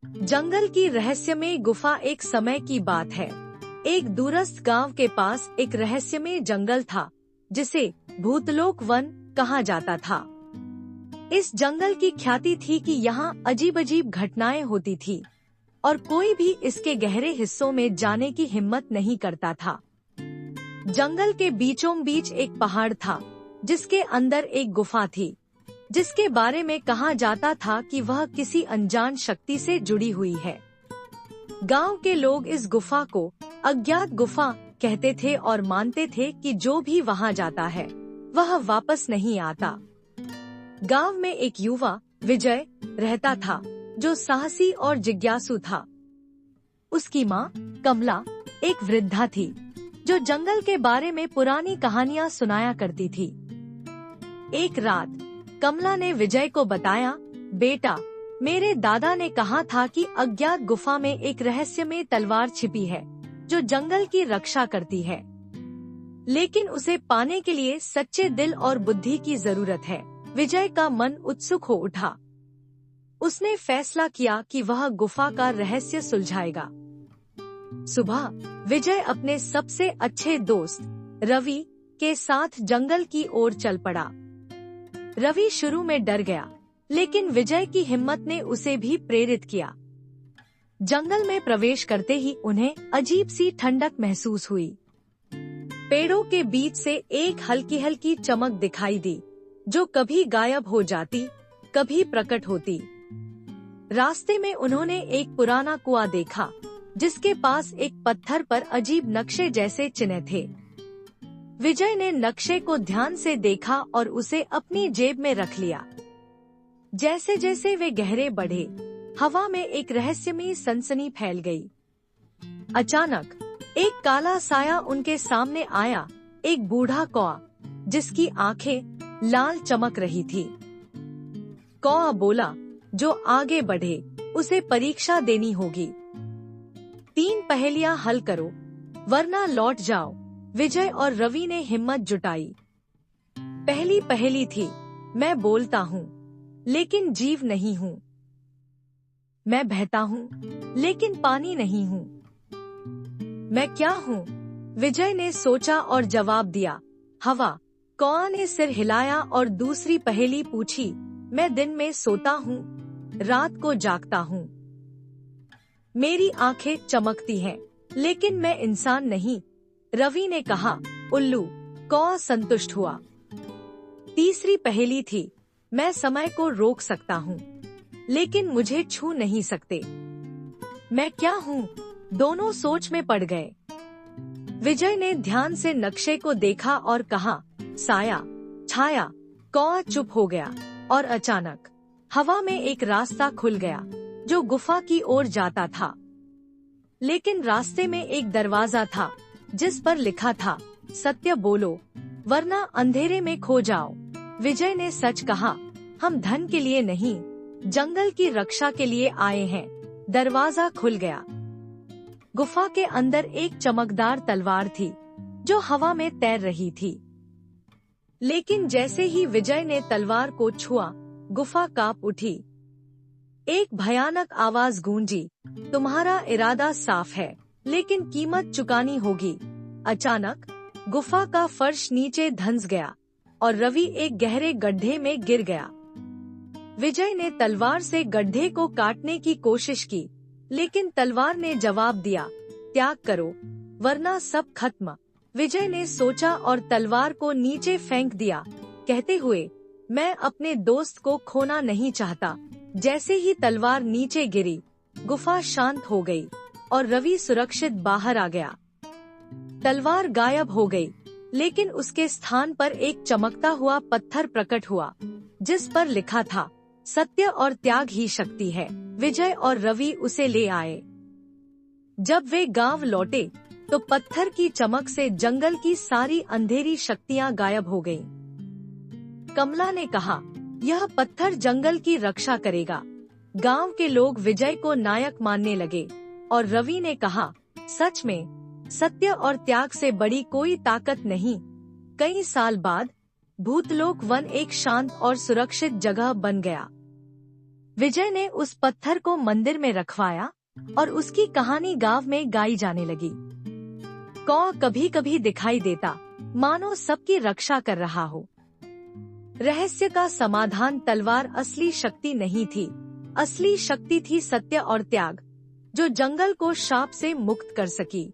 जंगल की रहस्यमय गुफा। एक समय की बात है, एक दूरस्थ गांव के पास एक रहस्यमय जंगल था जिसे भूतलोक वन कहा जाता था। इस जंगल की ख्याति थी कि यहाँ अजीब अजीब घटनाएं होती थी और कोई भी इसके गहरे हिस्सों में जाने की हिम्मत नहीं करता था। जंगल के बीचों बीच एक पहाड़ था जिसके अंदर एक गुफा थी, जिसके बारे में कहा जाता था कि वह किसी अनजान शक्ति से जुड़ी हुई है। गांव के लोग इस गुफा को अज्ञात गुफा कहते थे और मानते थे कि जो भी वहां जाता है वह वापस नहीं आता। गांव में एक युवा विजय रहता था जो साहसी और जिज्ञासु था। उसकी माँ कमला एक वृद्धा थी जो जंगल के बारे में पुरानी कहानियाँ सुनाया करती थी। एक रात कमला ने विजय को बताया, बेटा, मेरे दादा ने कहा था कि अज्ञात गुफा में एक रहस्यमय तलवार छिपी है जो जंगल की रक्षा करती है, लेकिन उसे पाने के लिए सच्चे दिल और बुद्धि की जरूरत है। विजय का मन उत्सुक हो उठा। उसने फैसला किया कि वह गुफा का रहस्य सुलझाएगा। सुबह विजय अपने सबसे अच्छे दोस्त रवि के साथ जंगल की ओर चल पड़ा। रवि शुरू में डर गया, लेकिन विजय की हिम्मत ने उसे भी प्रेरित किया। जंगल में प्रवेश करते ही उन्हें अजीब सी ठंडक महसूस हुई। पेड़ों के बीच से एक हल्की हल्की चमक दिखाई दी जो कभी गायब हो जाती, कभी प्रकट होती। रास्ते में उन्होंने एक पुराना कुआं देखा जिसके पास एक पत्थर पर अजीब नक्शे जैसे चिन्ह थे। विजय ने नक्शे को ध्यान से देखा और उसे अपनी जेब में रख लिया। जैसे जैसे वे गहरे बढ़े, हवा में एक रहस्यमयी सनसनी फैल गई। अचानक एक काला साया उनके सामने आया, एक बूढ़ा कौआ जिसकी आंखें लाल चमक रही थी। कौआ बोला, जो आगे बढ़े उसे परीक्षा देनी होगी। 3 पहेलियां हल करो वरना लौट जाओ। विजय और रवि ने हिम्मत जुटाई। पहली पहेली थी, मैं बोलता हूँ लेकिन जीव नहीं हूँ। मैं बहता हूँ लेकिन पानी नहीं हूँ। मैं क्या हूँ? विजय ने सोचा और जवाब दिया, हवा। कौआ ने सिर हिलाया और दूसरी पहेली पूछी, मैं दिन में सोता हूँ, रात को जागता हूँ। मेरी आंखें चमकती हैं, लेकिन मैं इंसान नहीं। रवि ने कहा, उल्लू। कौआ संतुष्ट हुआ। तीसरी पहेली थी, मैं समय को रोक सकता हूँ, लेकिन मुझे छू नहीं सकते। मैं क्या हूँ? दोनों सोच में पड़ गए। विजय ने ध्यान से नक्शे को देखा और कहा, साया, छाया। कौआ चुप हो गया और अचानक हवा में एक रास्ता खुल गया जो गुफा की ओर जाता था। लेकिन रास्ते में एक दरवाजा था जिस पर लिखा था, सत्य बोलो वरना अंधेरे में खो जाओ। विजय ने सच कहा, हम धन के लिए नहीं, जंगल की रक्षा के लिए आए हैं। दरवाजा खुल गया। गुफा के अंदर एक चमकदार तलवार थी जो हवा में तैर रही थी। लेकिन जैसे ही विजय ने तलवार को छुआ, गुफा कांप उठी। एक भयानक आवाज गूंजी, तुम्हारा इरादा साफ है, लेकिन कीमत चुकानी होगी। अचानक गुफा का फर्श नीचे धंस गया और रवि एक गहरे गड्ढे में गिर गया। विजय ने तलवार से गड्ढे को काटने की कोशिश की, लेकिन तलवार ने जवाब दिया, त्याग करो वरना सब खत्म। विजय ने सोचा और तलवार को नीचे फेंक दिया, कहते हुए, मैं अपने दोस्त को खोना नहीं चाहता। जैसे ही तलवार नीचे गिरी, गुफा शांत हो गई और रवि सुरक्षित बाहर आ गया। तलवार गायब हो गई, लेकिन उसके स्थान पर एक चमकता हुआ पत्थर प्रकट हुआ जिस पर लिखा था, सत्य और त्याग ही शक्ति है। विजय और रवि उसे ले आए। जब वे गांव लौटे तो पत्थर की चमक से जंगल की सारी अंधेरी शक्तियां गायब हो गईं। कमला ने कहा, यह पत्थर जंगल की रक्षा करेगा। गांव के लोग विजय को नायक मानने लगे और रवि ने कहा, सच में सत्य और त्याग से बड़ी कोई ताकत नहीं। कई साल बाद भूतलोक वन एक शांत और सुरक्षित जगह बन गया। विजय ने उस पत्थर को मंदिर में रखवाया और उसकी कहानी गांव में गाई जाने लगी। कौ कभी कभी दिखाई देता, मानो सबकी रक्षा कर रहा हो। रहस्य का समाधान तलवार असली शक्ति नहीं थी, असली शक्ति थी सत्य और त्याग, जो जंगल को शाप से मुक्त कर सकी।